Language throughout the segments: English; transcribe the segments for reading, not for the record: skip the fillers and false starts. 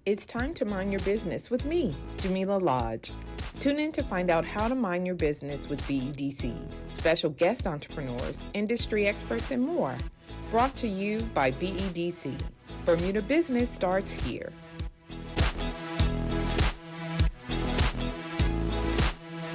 It's time to mind your business with me, Jamillah Lodge. Tune in to find out how to mind your business with BEDC, special guest entrepreneurs, industry experts, and more. Brought to you by BEDC. Bermuda business starts here.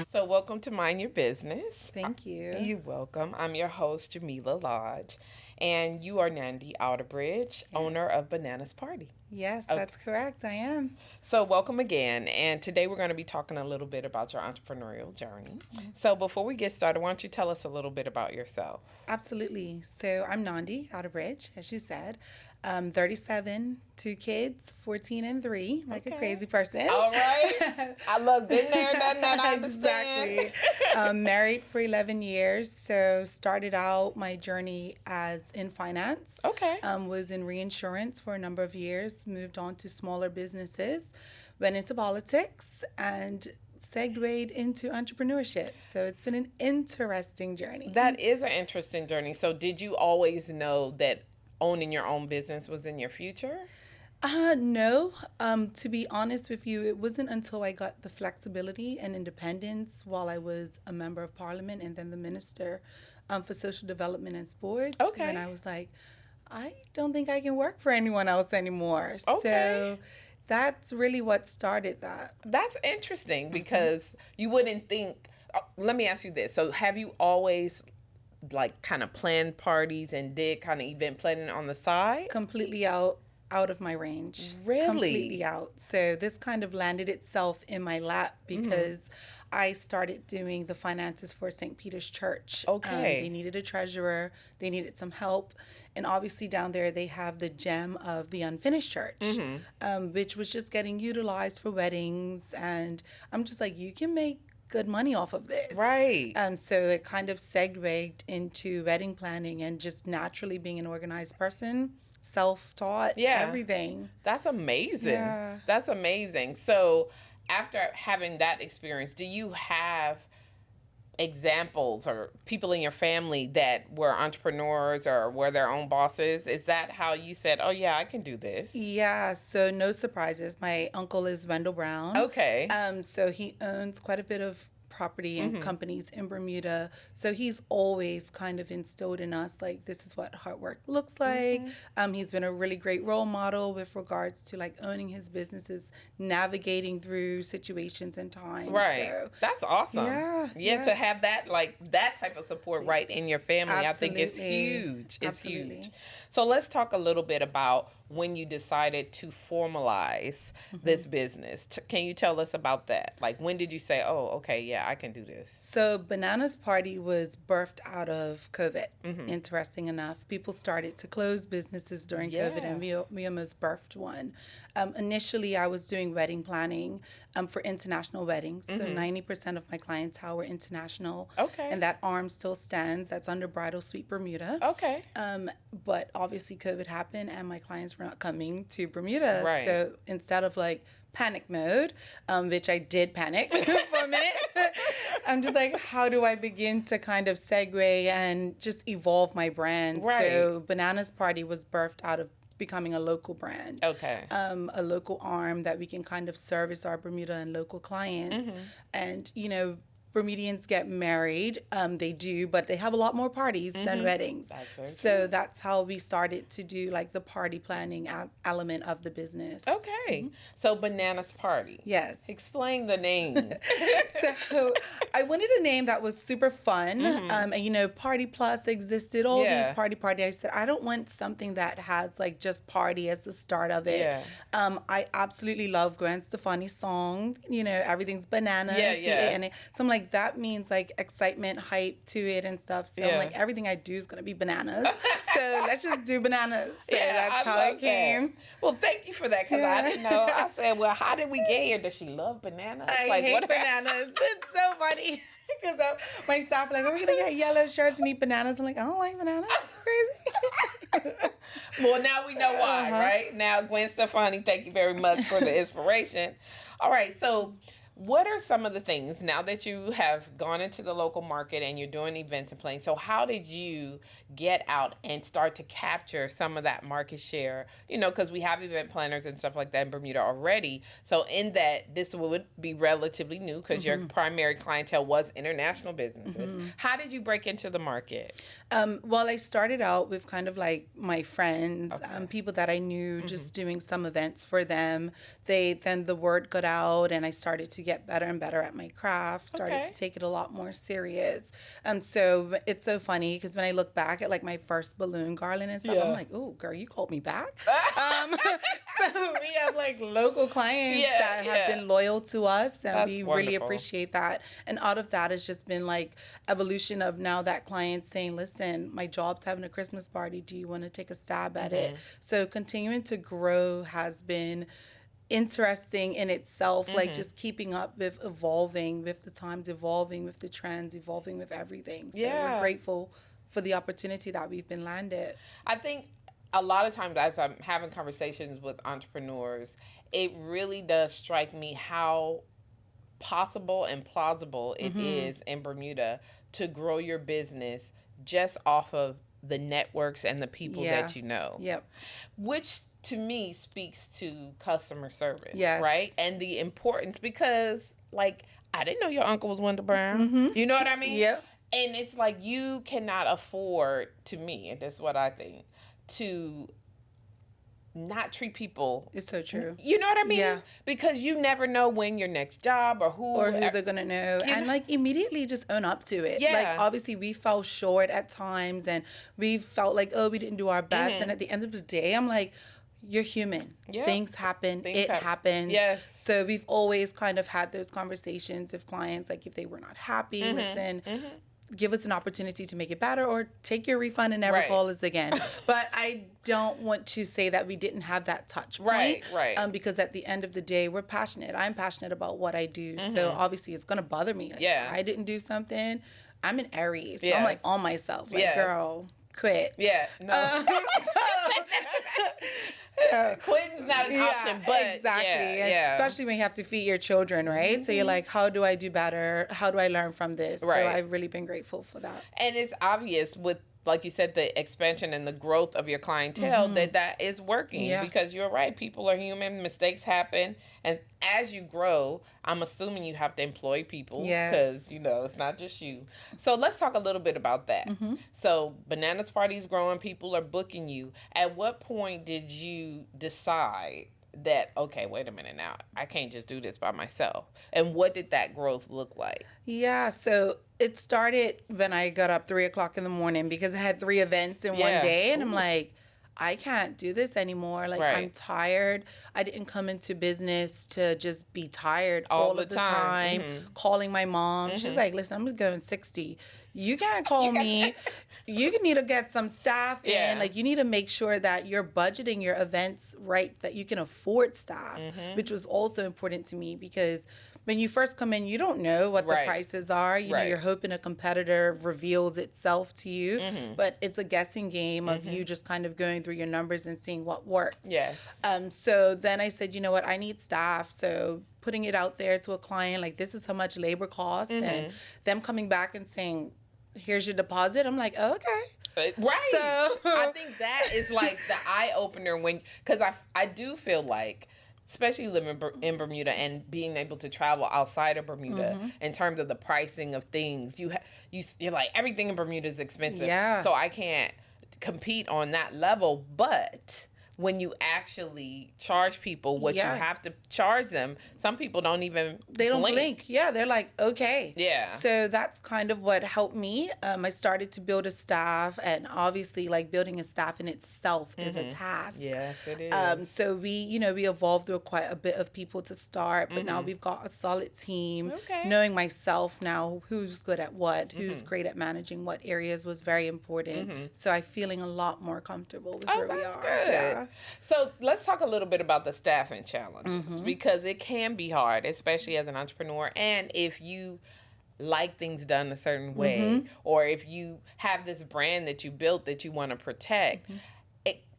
So welcome to Mind Your Business. Thank you. You're welcome. I'm your host, Jamillah Lodge, and you are Nandi Outerbridge, owner of Bananas Party. Yes, that's correct. I am. So welcome again, and today we're going to be talking a little bit about your entrepreneurial journey. So before we get started, why don't you tell us a little bit about yourself? Absolutely. So I'm Nandi Outerbridge, as you said. 37, 2 kids, 14 and 3, like a crazy person. All right. I love been there, done that, I understand. Exactly. Married for 11 years. So started out my journey as in finance. Okay. Was in reinsurance for a number of years, moved on to smaller businesses, went into politics, and segued into entrepreneurship. So it's been an interesting journey. That is an interesting journey. So did you always know that owning your own business was in your future? No. To be honest with you, it wasn't until I got the flexibility and independence while I was a member of parliament and then the minister for social development and sports. Okay. When I was like, I don't think I can work for anyone else anymore. Okay. So that's really what started that. That's interesting because you wouldn't think, let me ask you this. So have you always like kind of planned parties and did kind of event planning on the side? Completely out of my range. Really? Completely out. So this kind of landed itself in my lap because I started doing the finances for St. Peter's Church. Okay. They needed a treasurer. They needed some help. And obviously down there they have the gem of the unfinished church, which was just getting utilized for weddings. And I'm just like, you can make good money off of this. Right. So it kind of segued into wedding planning and just naturally being an organized person, self-taught, everything. That's amazing. Yeah. That's amazing. So after having that experience, do you have examples or people in your family that were entrepreneurs or were their own bosses? Is that how you said, oh yeah, I can do this? Yeah, so no surprises. My uncle is Wendell Brown. Okay. So he owns quite a bit of property and companies in Bermuda. So he's always kind of instilled in us, like, this is what hard work looks like. He's been a really great role model with regards to like owning his businesses, navigating through situations and times. Right. So, that's awesome. Yeah. To have that, like that type of support right in your family, Absolutely. I think is huge. It's Absolutely. huge. So let's talk a little bit about when you decided to formalize this business. Can you tell us about that? Like, when did you say, oh, okay, yeah, I can do this? So Bananas Party was birthed out of COVID. Interesting enough, people started to close businesses during COVID, and we almost birthed one. Initially, I was doing wedding planning for international weddings. So 90% of my clientele were international. Okay. And that arm still stands. That's under Bridal Suite Bermuda. Okay. But obviously COVID happened and my clients were not coming to Bermuda. Right. So instead of like panic mode, which I did panic for a minute, I'm just like, how do I begin to kind of segue and just evolve my brand? Right. So Bananas Party was birthed out of becoming a local brand. Okay. A local arm that we can kind of service our Bermuda and local clients. And, you know, Bermudians get married, they do, but they have a lot more parties than weddings. So that's how we started to do like the party planning element of the business. Okay. So Bananas Party. Yes. Explain the name. So I wanted a name that was super fun. And, you know, Party Plus existed, all these party. I said, I don't want something that has like just party as the start of it. Yeah. I absolutely love Gwen Stefani's song, you know, everything's bananas. Yeah. So I'm like, that means like excitement, hype to it and stuff. So I'm like, everything I do is going to be bananas. So let's just do bananas. So that's how it came. Well, thank you for that because I didn't know. I said, well, how did we get here? Does she love bananas? I hate bananas. It's so funny. Because my staff are like, are we going to get yellow shirts and eat bananas? I'm like, I don't like bananas. It's crazy. Well, now we know why, right? Now, Gwen Stefani, thank you very much for the inspiration. All right, so what are some of the things now that you have gone into the local market and you're doing events and playing? So how did you get out and start to capture some of that market share? You know, because we have event planners and stuff like that in Bermuda already. So in that, this would be relatively new because your primary clientele was international businesses. How did you break into the market? Well, I started out with kind of like my friends, people that I knew, just doing some events for them. Then the word got out, and I started to get better and better at my craft, started to take it a lot more serious. So it's so funny because when I look back at like my first balloon garland and stuff, I'm like, oh, girl, you called me back. So we have like local clients that have been loyal to us, and That's we wonderful. really appreciate that. And out of that, it's just been like evolution of now that client's saying, listen, my job's having a Christmas party. Do you want to take a stab at it? So continuing to grow has been interesting in itself, like just keeping up with evolving with the times, evolving with the trends, evolving with everything. So we're grateful for the opportunity that we've been landed. I think a lot of times as I'm having conversations with entrepreneurs, it really does strike me how possible and plausible it is in Bermuda to grow your business just off of the networks and the people that you know. Which to me speaks to customer service, right? And the importance, because like I didn't know your uncle was Wendell Brown. You know what I mean? And it's like you cannot afford, to me, and that's what I think, to not treat people. It's so true. You know what I mean? Because you never know when your next job or who they're gonna know, and like immediately just own up to it. Like obviously we fell short at times, and we felt like, oh, we didn't do our best. And at the end of the day, I'm like, you're human. Things happen. It happens. So we've always kind of had those conversations with clients, like if they were not happy, listen, give us an opportunity to make it better, or take your refund and never call us again. But I don't want to say that we didn't have that touch point. Because at the end of the day, we're passionate. I'm passionate about what I do. So obviously it's going to bother me. Like, I didn't do something. I'm an Aries. So I'm like on myself. Like, girl, quit. Quitting's not an option, but exactly. Especially when you have to feed your children, right? So you're like, how do I do better? How do I learn from this? So I've really been grateful for that. And it's obvious with, like you said, the expansion and the growth of your clientele that is working, because you're right. People are human. Mistakes happen. And as you grow, I'm assuming you have to employ people because, you know, it's not just you. So let's talk a little bit about that. So Bananas Party's growing. People are booking you. At what point did you decide that, okay, wait a minute now, I can't just do this by myself? And what did that growth look like? So it started when I got up 3:00 in the morning because I had 3 events in one day, and I'm like, I can't do this anymore. Like, I'm tired. I didn't come into business to just be tired all of the time. Calling my mom. She's like, listen, I'm going 60. You can't call me. You need to get some staff in. Like, you need to make sure that you're budgeting your events right, that you can afford staff, which was also important to me because when you first come in, you don't know what the prices are. You know, you're hoping a competitor reveals itself to you, but it's a guessing game of you just kind of going through your numbers and seeing what works. So then I said, you know what, I need staff. So putting it out there to a client, like, this is how much labor costs, and them coming back and saying, here's your deposit. I'm like, oh, okay. Right. So I think that is like the eye opener because I do feel like, especially living in Bermuda and being able to travel outside of Bermuda in terms of the pricing of things, you're like, everything in Bermuda is expensive. So I can't compete on that level. But when you actually charge people what you have to charge them, some people don't even blink. They're like, okay. So that's kind of what helped me. I started to build a staff, and obviously, like, building a staff in itself is a task. Yes, it is. So we evolved through quite a bit of people to start, but now we've got a solid team. Knowing myself now, who's good at what, who's great at managing what areas was very important. So I'm feeling a lot more comfortable with where we are. Good. So let's talk a little bit about the staffing challenges, because it can be hard, especially as an entrepreneur. And if you like things done a certain way, or if you have this brand that you built that you want to protect,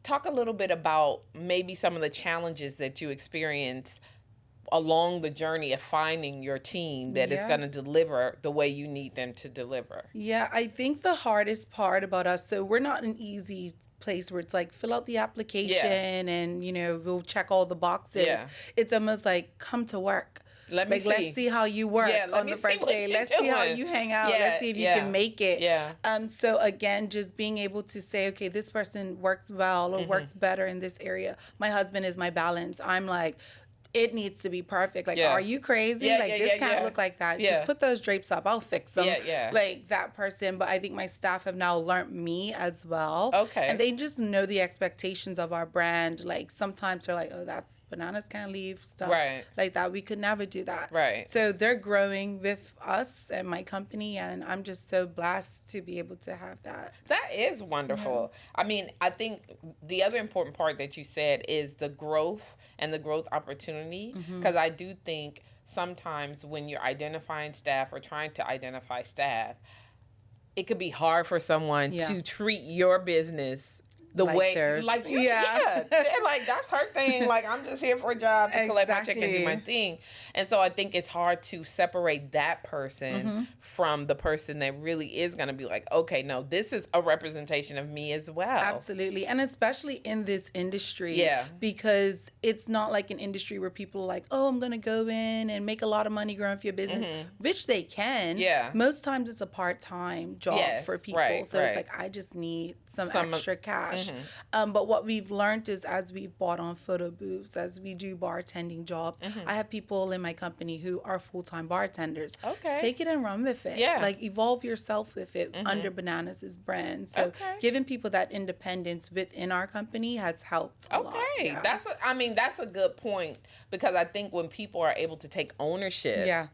talk a little bit about maybe some of the challenges that you experience along the journey of finding your team that is going to deliver the way you need them to deliver? Yeah, I think the hardest part about us, so we're not an easy place where it's like fill out the application and we'll check all the boxes. Yeah. It's almost like come to work. Let's see how you work on the first day. Let's see how you hang out. Let's see if you can make it. So again, just being able to say, okay, this person works well or works better in this area. My husband is my balance. I'm like, it needs to be perfect. Like, are you crazy? This can't look like that. Just put those drapes up. I'll fix them. Like that person. But I think my staff have now learned me as well. Okay. And they just know the expectations of our brand. Like sometimes they're like, oh, that's bananas can't leave stuff. Right. Like that. We could never do that. Right. So they're growing with us and my company. And I'm just so blessed to be able to have that. That is wonderful. I mean, I think the other important part that you said is the growth and the growth opportunity. Because I do think sometimes when you're identifying staff or trying to identify staff, it could be hard for someone to treat your business the way theirs. Like they're like, that's her thing. Like, I'm just here for a job to collect my check and do my thing. And so I think it's hard to separate that person from the person that really is going to be like, okay, no, this is a representation of me as well. Absolutely. And especially in this industry, because it's not like an industry where people are like, oh, I'm going to go in and make a lot of money growing for your business, which they can. Most times it's a part-time job for people. So it's like, I just need some extra cash. But what we've learned is as we've bought on photo booths, as we do bartending jobs, I have people in my company who are full-time bartenders. Take it and run with it. Like evolve yourself with it under Bananas' brand. So giving people that independence within our company has helped a lot. That's a good point, because I think when people are able to take ownership,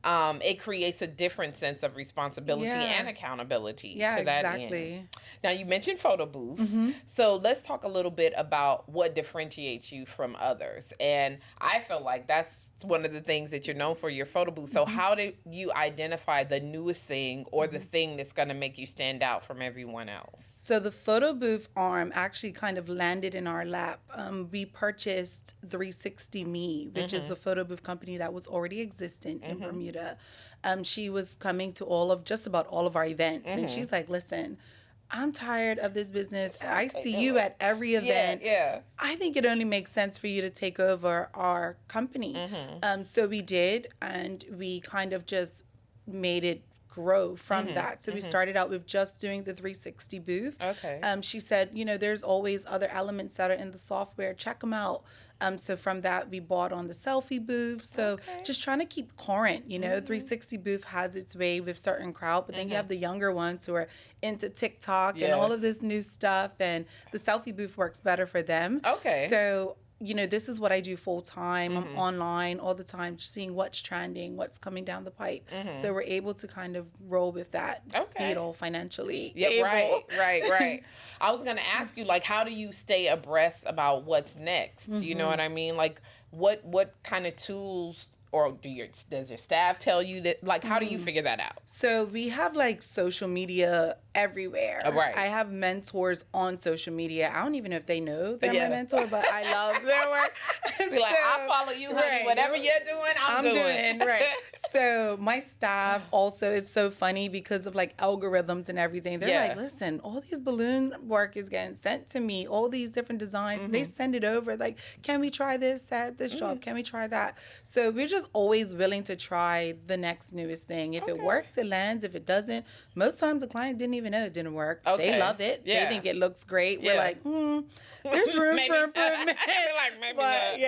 it creates a different sense of responsibility and accountability to that end. Now, you mentioned photo booths. So let's talk a little bit about what differentiates you from others. And I feel like that's one of the things that you're known for, your photo booth. So how do you identify the newest thing or the thing that's going to make you stand out from everyone else? So the photo booth arm actually kind of landed in our lap. We purchased 360 Me, which is a photo booth company that was already existent in Bermuda. She was coming to just about all of our events. And she's like, listen, I'm tired of this business. I see you at every event. I think it only makes sense for you to take over our company. So we did, and we kind of just made it grow from that. So we started out with just doing the 360 booth. She said, there's always other elements that are in the software. Check them out. So from that, we bought on the selfie booth. So just trying to keep current, 360 booth has its way with certain crowd, but then you have the younger ones who are into TikTok and all of this new stuff, and the selfie booth works better for them. So this is what I do full time. I'm online all the time, seeing what's trending, what's coming down the pipe. So we're able to kind of roll with that, be it all financially. Right. I was going to ask you, like, how do you stay abreast about what's next? You know what I mean? Like, what kind of tools or does your staff tell you that? Like, how do you figure that out? So we have like social media everywhere. I have mentors on social media. I don't even know if they know they're my mentor, but I love their work. Be like, I follow you, honey. Whatever you're doing, I'm doing. So my staff also, it's so funny because of like algorithms and everything. They're like, listen, all these balloon work is getting sent to me, all these different designs. They send it over. Like, can we try this at this shop? Can we try that? So we're just always willing to try the next newest thing. If it works, it lands. If it doesn't, most times the client didn't even know it didn't work. They love it. They think it looks great. We're like, there's room for improvement. Maybe but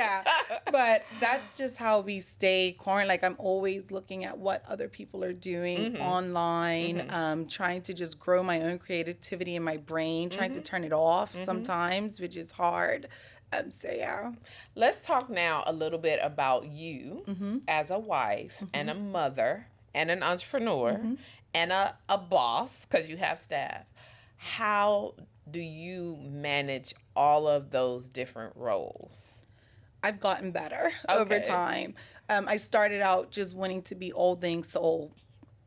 but that's just how we stay current. Like, I'm always looking at what other people are doing online, trying to just grow my own creativity in my brain, trying to turn it off sometimes, which is hard. Let's talk now a little bit about you as a wife and a mother and an entrepreneur and a boss, because you have staff. How do you manage all of those different roles? I've gotten better over time. I started out just wanting to be all things to all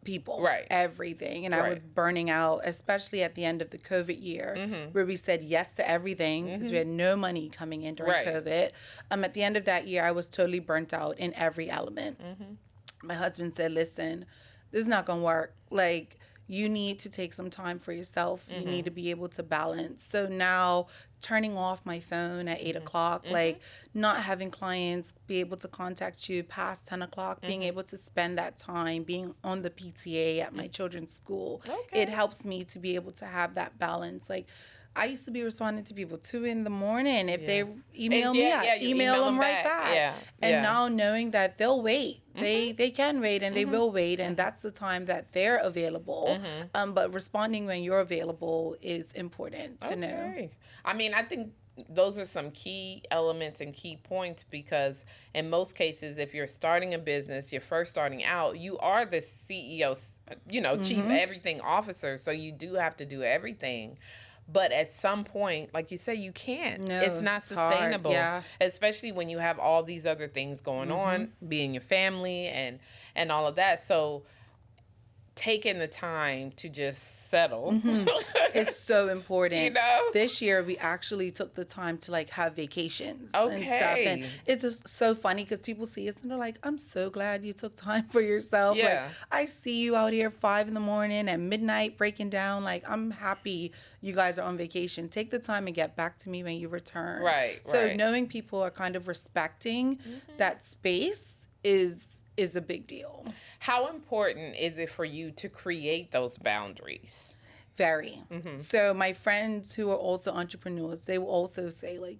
people, Right. everything. And I was burning out, especially at the end of the COVID year, where we said yes to everything because we had no money coming in during COVID. At the end of that year, I was totally burnt out in every element. My husband said, listen, this is not going to work. Like, you need to take some time for yourself. You need to be able to balance. So now turning off my phone at 8 o'clock, like not having clients be able to contact you past 10 o'clock, being able to spend that time being on the PTA at my children's school. It helps me to be able to have that balance. Like, I used to be responding to people 2 a.m. If they email me, I email them right back. And now knowing that they'll wait. They can wait and they will wait, and that's the time that they're available. But responding when you're available is important to know. I mean, I think those are some key elements and key points, because in most cases, if you're starting a business, you're first starting out, you are the CEO, chief everything officer, so you do have to do everything. But at some point, like you say, you can't. No, it's not sustainable. Especially when you have all these other things going on, being your family and all of that. So taking the time to just settle. It's so important. This year we actually took the time to like have vacations and stuff. And it's just so funny because people see us and they're like, I'm so glad you took time for yourself. Like, I see you out here 5 a.m. at midnight breaking down. Like, I'm happy you guys are on vacation. Take the time and get back to me when you return. So knowing people are kind of respecting that space is a big deal. How important is it for you to create those boundaries? Very. So my friends who are also entrepreneurs, they will also say, like,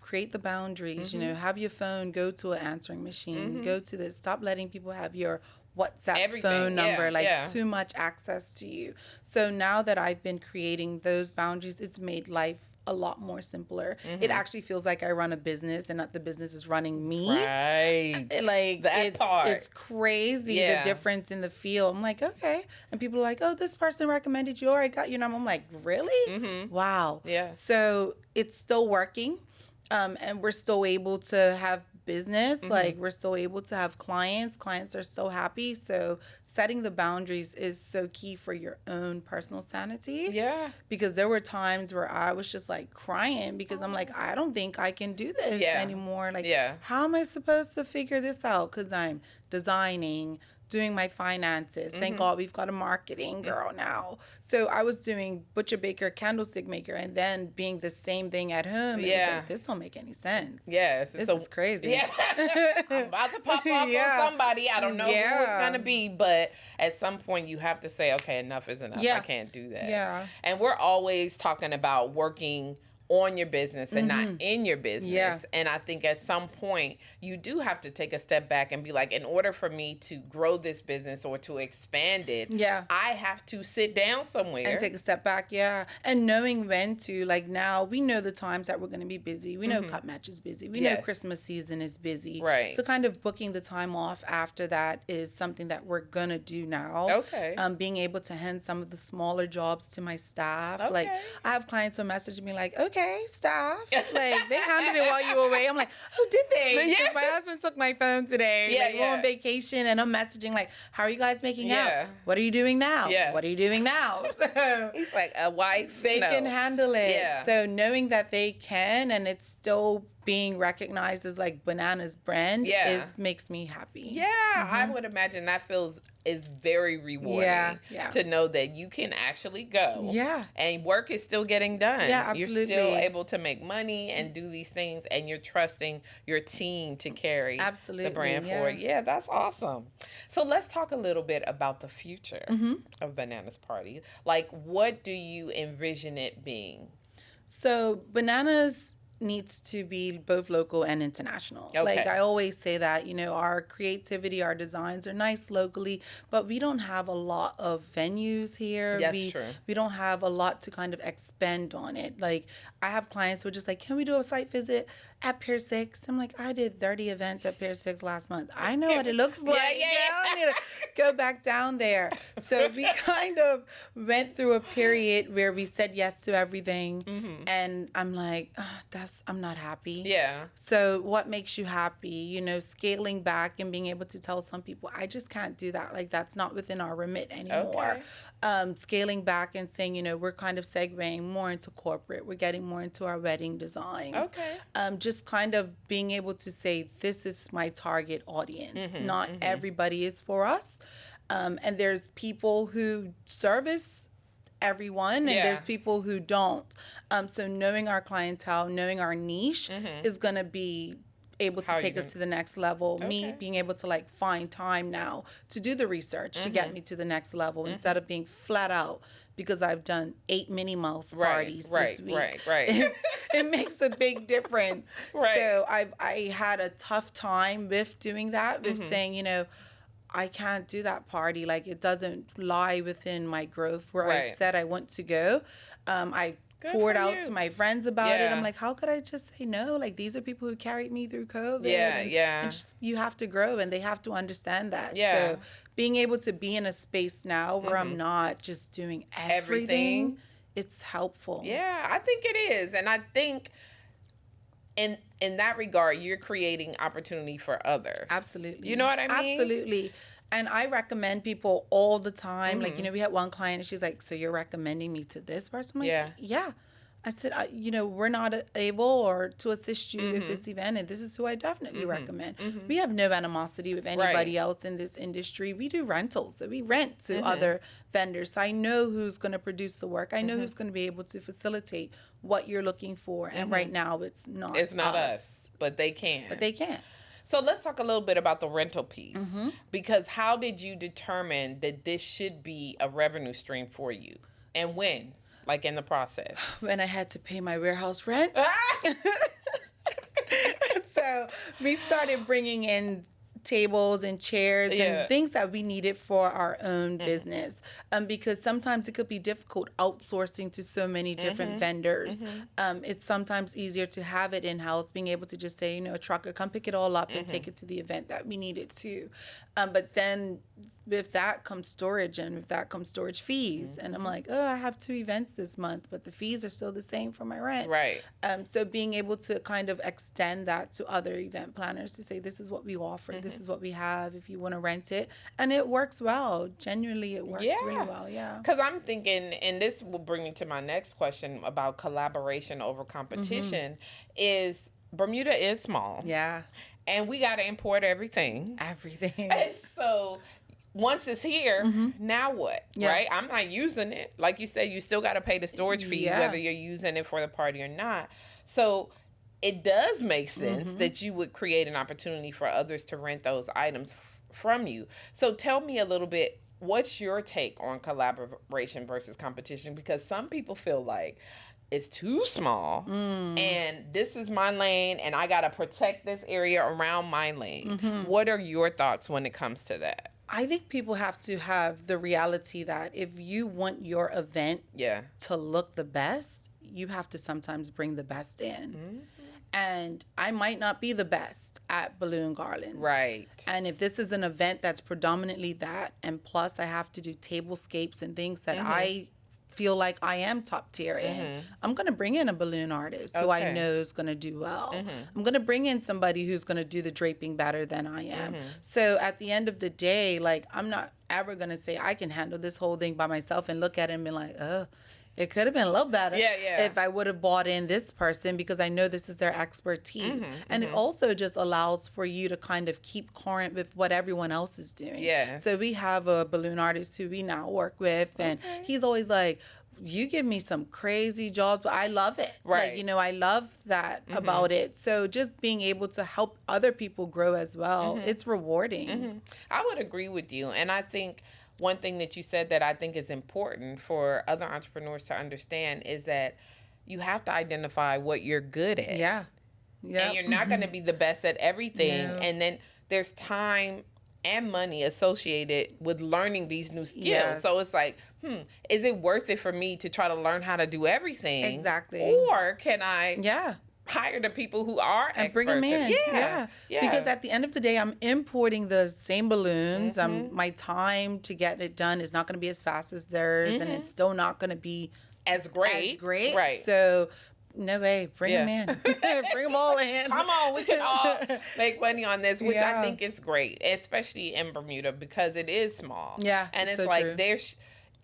create the boundaries, have your phone, go to an answering machine, go to this, stop letting people have your WhatsApp phone number, too much access to you. So now that I've been creating those boundaries, it's made life a lot more simpler. It actually feels like I run a business and not the business is running me. Like, it's crazy the difference in the feel. I'm like, okay. And people are like, oh, this person recommended you, or I got your number. I'm like, really? Wow. So it's still working. And we're still able to have business. Like, we're still able to have clients. Clients are so happy. So setting the boundaries is so key for your own personal sanity. Because there were times where I was just like crying because I'm like, I don't think I can do this anymore. Like, how am I supposed to figure this out? Because I'm designing, doing my finances. Thank God we've got a marketing girl now. So I was doing butcher, baker, candlestick maker, and then being the same thing at home. It was like, this don't make any sense. This is crazy. I'm about to pop off on somebody. I don't know who it's going to be, but at some point you have to say, okay, enough is enough. I can't do that. And we're always talking about working on your business and not in your business. And I think at some point you do have to take a step back and be like, in order for me to grow this business or to expand it, I have to sit down somewhere and take a step back. And knowing when to, like, now we know the times that we're going to be busy. We know cut match is busy. We know Christmas season is busy. So kind of booking the time off after that is something that we're going to do now. Being able to hand some of the smaller jobs to my staff. Like, I have clients who message me like, okay, staff. Like, they handled it while you were away. I'm like, oh, did they? Because my husband took my phone today. We're on vacation, and I'm messaging like, how are you guys making out? What are you doing now? What are you doing now? So he's like, a wife. They can handle it. So knowing that they can, and it's still being recognized as like Banana's brand makes me happy. I would imagine that is very rewarding to know that you can actually go and work is still getting done. Absolutely. You're still able to make money and do these things, and you're trusting your team to carry the brand forward. That's awesome. So let's talk a little bit about the future of Banana's Party. Like, what do you envision it being? So Banana's needs to be both local and international. Like, I always say that, our creativity, our designs are nice locally, but we don't have a lot of venues here. True. We don't have a lot to kind of expend on it. Like, I have clients who are just like, can we do a site visit at Pier 6? I'm like, I did 30 events at Pier 6 last month. I know what it looks like. I need to go back down there. So we kind of went through a period where we said yes to everything. And I'm like, that's stressed. I'm not happy. Yeah. So what makes you happy? You know, scaling back and being able to tell some people, I just can't do that. Like, that's not within our remit anymore. Scaling back and saying, you know, we're kind of segueing more into corporate. We're getting more into our wedding designs. Just kind of being able to say, this is my target audience. Not everybody is for us. And there's people who service everyone, and there's people who don't. So knowing our clientele, knowing our niche is going to be able to take us to the next level. Me being able to like find time now to do the research to get me to the next level instead of being flat out because I've done 8 Minnie Mouse parties this week. It makes a big difference. So I had a tough time with doing that, with saying, you know, I can't do that party. Like, it doesn't lie within my growth where I said I want to go. I poured out to my friends about it. I'm like, how could I just say no? Like, these are people who carried me through COVID. And just, you have to grow, and they have to understand that. So being able to be in a space now where I'm not just doing everything, it's helpful. Yeah, I think it is. And I think in that regard, you're creating opportunity for others. Absolutely. You know what I mean? Absolutely. And I recommend people all the time. Like, you know, we had one client and she's like, so you're recommending me to this person? I'm like, yeah. I said, you know, we're not able or to assist you with this event, and this is who I definitely recommend. We have no animosity with anybody else in this industry. We do rentals, so we rent to other vendors. So I know who's going to produce the work. I know who's going to be able to facilitate what you're looking for. And right now, it's not us. But they can. So let's talk a little bit about the rental piece, because how did you determine that this should be a revenue stream for you, and when? Like, in the process? When I had to pay my warehouse rent. So we started bringing in tables and chairs and things that we needed for our own business, because sometimes it could be difficult outsourcing to so many different vendors. It's sometimes easier to have it in-house, being able to just say, you know, a trucker, come pick it all up and take it to the event that we need it to. But then with that comes storage, and with that comes storage fees. And I'm like, oh, I have 2 events this month, but the fees are still the same for my rent. So being able to kind of extend that to other event planners to say, this is what we offer, this is what we have if you want to rent it. And it works well. Genuinely, it works really well, Because I'm thinking, and this will bring me to my next question about collaboration over competition, is Bermuda is small. And we got to import everything. And so once it's here, now what? Right? I'm not using it. Like you said, you still got to pay the storage fee, whether you're using it for the party or not. So it does make sense that you would create an opportunity for others to rent those items from you. So tell me a little bit, what's your take on collaboration versus competition? Because some people feel like it's too small and this is my lane and I got to protect this area around my lane. What are your thoughts when it comes to that? I think people have to have the reality that if you want your event to look the best, you have to sometimes bring the best in. And I might not be the best at balloon garlands. And if this is an event that's predominantly that, and plus I have to do tablescapes and things that I feel like I am top tier in, I'm going to bring in a balloon artist who I know is going to do well. I'm going to bring in somebody who's going to do the draping better than I am. So at the end of the day, like, I'm not ever going to say I can handle this whole thing by myself and look at it and be like, oh, it could have been a little better if I would have bought in this person, because I know this is their expertise. And it also just allows for you to kind of keep current with what everyone else is doing. So we have a balloon artist who we now work with, and he's always like, you give me some crazy jobs, but I love it. Like, you know, I love that about it. So just being able to help other people grow as well, it's rewarding. I would agree with you. And I think one thing that you said that I think is important for other entrepreneurs to understand is that you have to identify what you're good at. And you're not going to be the best at everything. And then there's time and money associated with learning these new skills. So it's like, is it worth it for me to try to learn how to do everything? Or can I hire the people who are experts and bring them in? Because at the end of the day, I'm importing the same balloons. My time to get it done is not going to be as fast as theirs, and it's still not going to be as great. So No way. Bring them in. Bring them all in. Come on, we can all make money on this, which I think is great, especially in Bermuda because it is small. Yeah, and it's so like true. there's,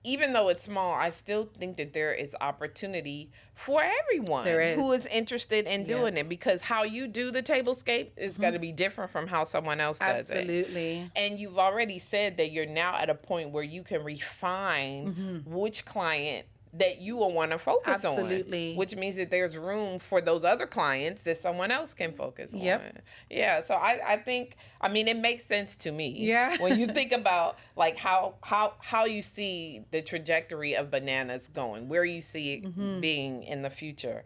even though it's small, I still think that there is opportunity for everyone who is interested in doing it, because how you do the tablescape is going to be different from how someone else does it. Absolutely. And you've already said that you're now at a point where you can refine which client that you will want to focus on. Absolutely. Which means that there's room for those other clients that someone else can focus on. Yeah. So I think, I mean, it makes sense to me. Yeah. When you think about like how you see the trajectory of bananas going, where you see it being in the future.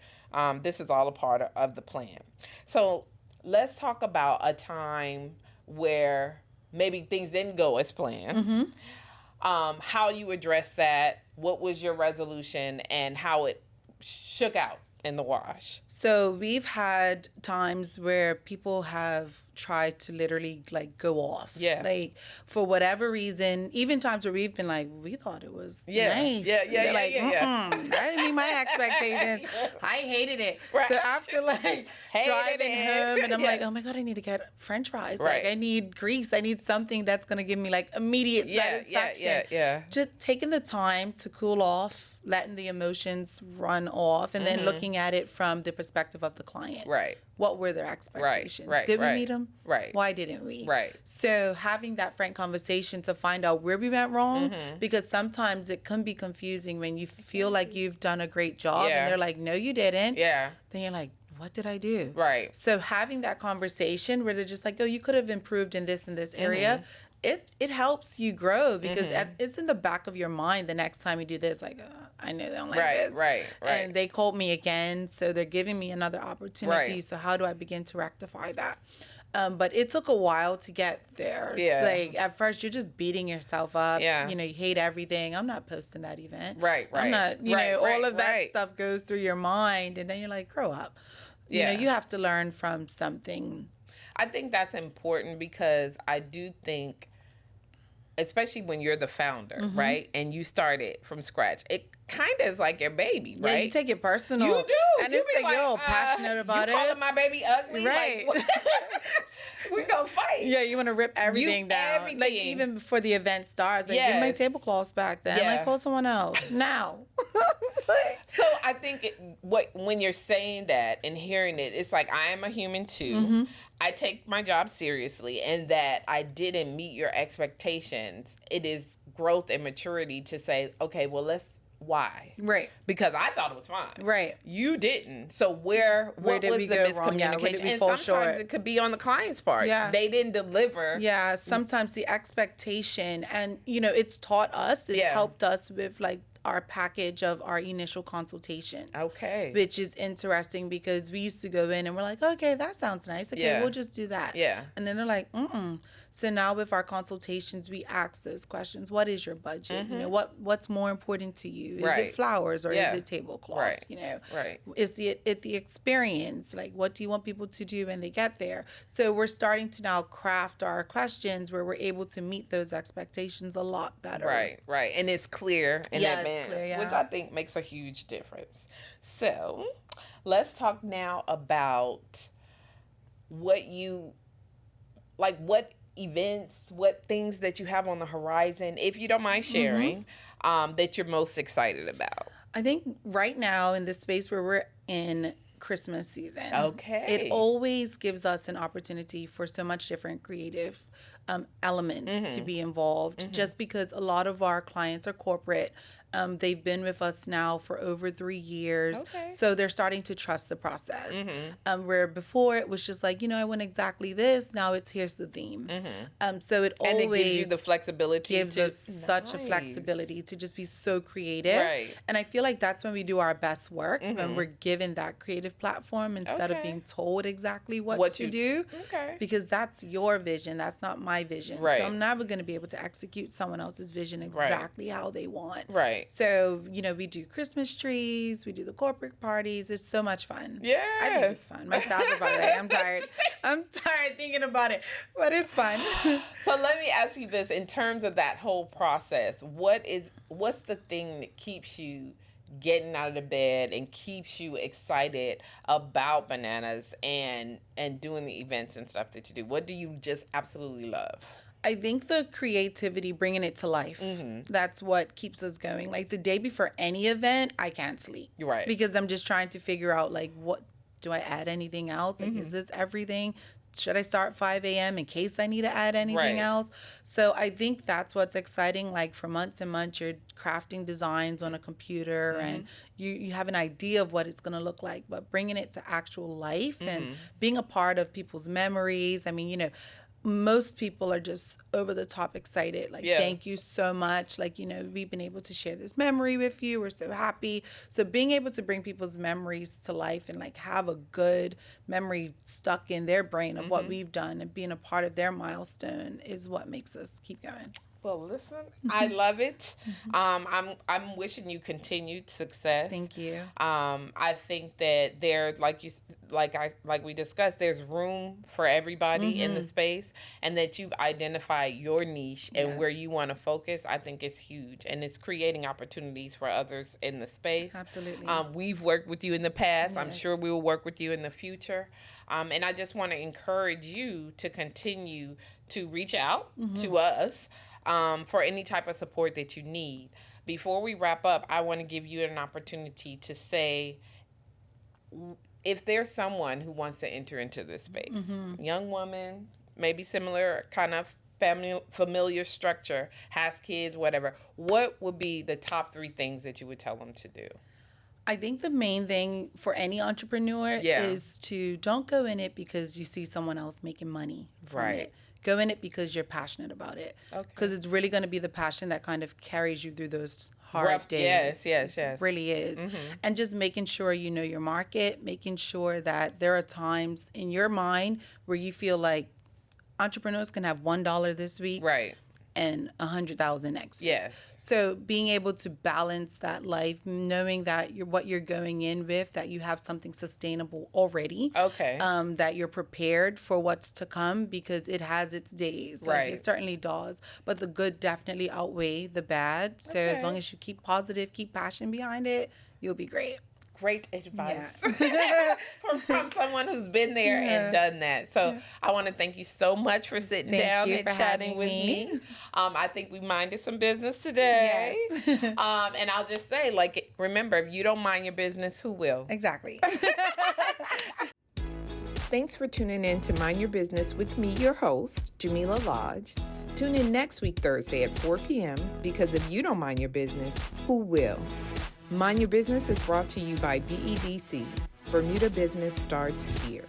This is all a part of the plan. So let's talk about a time where maybe things didn't go as planned. How you address that, what was your resolution, and how it shook out in the wash. So we've had times where people have tried to literally like go off. Yeah. Like for whatever reason, even times where we've been like, we thought it was nice. Yeah. That didn't meet my expectations. I hated it. Right. So after like driving home and I'm like, oh my God, I need to get French fries. Right. Like I need grease. I need something that's going to give me like immediate satisfaction. Yeah. Just taking the time to cool off, letting the emotions run off, and then looking at it from the perspective of the client. Right. What were their expectations? Right. Did we meet them? Right. Why didn't we? Right. So having that frank conversation to find out where we went wrong, because sometimes it can be confusing when you feel like you've done a great job and they're like, no, you didn't. Yeah. Then you're like, what did I do? Right. So having that conversation where they're just like, oh, you could have improved in this and this area. It helps you grow because it's in the back of your mind the next time you do this, like, I know they don't like this. Right. And they called me again, so they're giving me another opportunity. Right. So how do I begin to rectify that? But it took a while to get there. Yeah. Like, at first, you're just beating yourself up. Yeah. You know, you hate everything. I'm not posting that event. Right. I'm not, all of that stuff goes through your mind. And then you're like, grow up. You know, you have to learn from something. I think that's important because I do think, especially when you're the founder, right? And you started from scratch. It kind of is like your baby, right? Yeah, you take it personal. You do. And You it's be like, you're all passionate about you it. calling my baby ugly? Right. Like, we gonna fight. Yeah, you want to rip everything down. Everything. Like, even before the event starts, like, give my tablecloths back then. Yeah. Like, call someone else. Now. So I think when you're saying that and hearing it, it's like, I am a human too. I take my job seriously, and that I didn't meet your expectations. It is growth and maturity to say, okay, well, why? Right. Because I thought it was fine. Right. You didn't. So what did was we the go miscommunication? wrong? Yeah, where did we and fall sometimes short? it could be on the client's part. Yeah. They didn't deliver. Yeah, sometimes the expectation, and, you know, it's taught us, it's helped us with, like, our package of our initial consultation. Okay. Which is interesting because we used to go in and we're like, okay, that sounds nice. Okay, we'll just do that. Yeah. And then they're like, So now with our consultations, we ask those questions. What is your budget? You know, what's more important to you? Is it flowers or is it tablecloths? Right. You know, Right. Is the experience? Like, what do you want people to do when they get there? So we're starting to now craft our questions where we're able to meet those expectations a lot better. Right. And it's clear in advance, it's clear, which I think makes a huge difference. So let's talk now about what events, what things that you have on the horizon, if you don't mind sharing, that you're most excited about. I think right now in this space where we're in Christmas season, it always gives us an opportunity for so much different creative elements to be involved, just because a lot of our clients are corporate. They've been with us now for over 3 years. So they're starting to trust the process. Where before it was just like, I want exactly this. Now it's here's the theme. So it always gives you the flexibility. Gives us such a flexibility to just be so creative. Right. And I feel like that's when we do our best work, when we're given that creative platform instead of being told exactly what to do. Because that's your vision. That's not my vision. Right. So I'm never going to be able to execute someone else's vision exactly how they want. Right. So, we do Christmas trees, we do the corporate parties. It's so much fun. Yeah. I think it's fun. Myself, by the way, I'm tired. I'm tired thinking about it, but it's fun. So let me ask you this, in terms of that whole process, what's the thing that keeps you getting out of the bed and keeps you excited about bananas and doing the events and stuff that you do? What do you just absolutely love? I think the creativity, bringing it to life, that's what keeps us going. Like the day before any event, I can't sleep. You're right. Because I'm just trying to figure out, like, what do I add anything else? Like, is this everything? Should I start 5 a.m. in case I need to add anything else? So I think that's what's exciting. Like for months and months, you're crafting designs on a computer and you have an idea of what it's going to look like, but bringing it to actual life and being a part of people's memories. I mean, you know, most people are just over the top excited. Like, thank you so much. Like, you know, we've been able to share this memory with you. We're so happy. So being able to bring people's memories to life and like have a good memory stuck in their brain of what we've done and being a part of their milestone is what makes us keep going. Well, listen, I love it. I'm wishing you continued success. Thank you. I think that there, like we discussed, there's room for everybody in the space, and that you've identified your niche and where you want to focus. I think it's huge, and it's creating opportunities for others in the space. Absolutely. We've worked with you in the past. I'm sure we will work with you in the future. And I just want to encourage you to continue to reach out to us. For any type of support that you need. Before we wrap up, I want to give you an opportunity to say, if there's someone who wants to enter into this space, young woman, maybe similar kind of familiar structure, has kids, whatever, what would be the top 3 things that you would tell them to do? I think the main thing for any entrepreneur is to don't go in it because you see someone else making money from it. Go in it because you're passionate about it. Because it's really going to be the passion that kind of carries you through those hard days. Yes. It really is. And just making sure you know your market, making sure that there are times in your mind where you feel like entrepreneurs can have $1 this week. And 100,000 next week. So being able to balance that life, knowing that what you're going in with, that you have something sustainable already. That you're prepared for what's to come because it has its days. Like, it certainly does. But the good definitely outweigh the bad. So as long as you keep positive, keep passion behind it, you'll be great. Great advice from someone who's been there and done that. So I want to thank you so much for sitting down and chatting with me. I think we minded some business today. And I'll just say, like, remember, if you don't mind your business, who will? Exactly. Thanks for tuning in to Mind Your Business with me, your host, Jamillah Lodge. Tune in next week, Thursday at 4 p.m. because if you don't mind your business, who will? Mind Your Business is brought to you by BEDC. Bermuda Business starts here.